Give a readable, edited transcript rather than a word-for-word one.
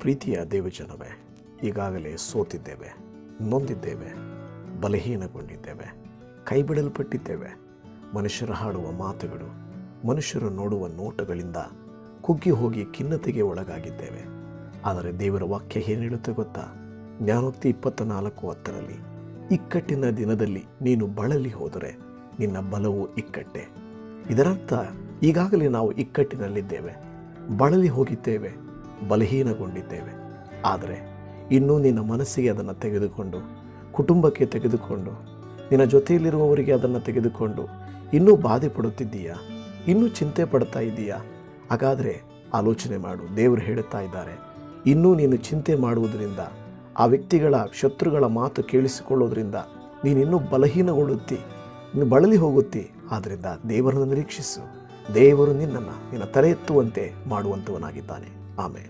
ಪ್ರೀತಿಯ ದೇವಜನವೇ, ಈಗಾಗಲೇ ಸೋತಿದ್ದೇವೆ, ನೊಂದಿದ್ದೇವೆ, ಬಲಹೀನಗೊಂಡಿದ್ದೇವೆ, ಕೈಬಿಡಲ್ಪಟ್ಟಿದ್ದೇವೆ. ಮನುಷ್ಯರು ಹಾಡುವ ಮಾತುಗಳು, ಮನುಷ್ಯರು ನೋಡುವ ನೋಟಗಳಿಂದ ಕುಗ್ಗಿ ಹೋಗಿ ಖಿನ್ನತೆಗೆ ಒಳಗಾಗಿದ್ದೇವೆ. ಆದರೆ ದೇವರ ವಾಕ್ಯ ಏನು ಹೇಳುತ್ತೆ ಗೊತ್ತಾ? ಜ್ಞಾನೋಕ್ತಿ 24:10 ಇಕ್ಕಟ್ಟಿನ ದಿನದಲ್ಲಿ ನೀನು ಬಳಲಿ ಹೋದರೆ ನಿನ್ನ ಬಲವು ಇಕ್ಕಟ್ಟೆ. ಇದರರ್ಥ ಈಗಾಗಲೇ ನಾವು ಇಕ್ಕಟ್ಟಿನಲ್ಲಿದ್ದೇವೆ, ಬಳಲಿ ಹೋಗಿದ್ದೇವೆ, ಬಲಹೀನಗೊಂಡಿದ್ದೇವೆ. ಆದರೆ ಇನ್ನೂ ನಿನ್ನ ಮನಸ್ಸಿಗೆ ಅದನ್ನು ತೆಗೆದುಕೊಂಡು, ಕುಟುಂಬಕ್ಕೆ ತೆಗೆದುಕೊಂಡು, ನಿನ್ನ ಜೊತೆಯಲ್ಲಿರುವವರಿಗೆ ಅದನ್ನು ತೆಗೆದುಕೊಂಡು ಇನ್ನೂ ಬಾಧೆ ಪಡುತ್ತಿದ್ದೀಯಾ? ಇನ್ನೂ ಚಿಂತೆ ಪಡ್ತಾ ಇದ್ದೀಯಾ? ಹಾಗಾದರೆ ಆಲೋಚನೆ ಮಾಡು. ದೇವರು ಹೇಳುತ್ತಾ ಇದ್ದಾರೆ, ಇನ್ನೂ ನೀನು ಚಿಂತೆ ಮಾಡುವುದರಿಂದ, ಆ ವ್ಯಕ್ತಿಗಳ ಶತ್ರುಗಳ ಮಾತು ಕೇಳಿಸಿಕೊಳ್ಳೋದ್ರಿಂದ ನೀನಿನ್ನೂ ಬಲಹೀನಗೊಳ್ಳುತ್ತಿ, ನೀನು ಬಳಲಿ ಹೋಗುತ್ತಿ. ಆದ್ದರಿಂದ ದೇವರನ್ನು ನಿರೀಕ್ಷಿಸು. ದೇವರು ನಿನ್ನನ್ನು ನಿನ್ನ ತಲೆ ಎತ್ತುವಂತೆ ಮಾಡುವಂಥವನಾಗಿದ್ದಾನೆ. ಆಮೇಲೆ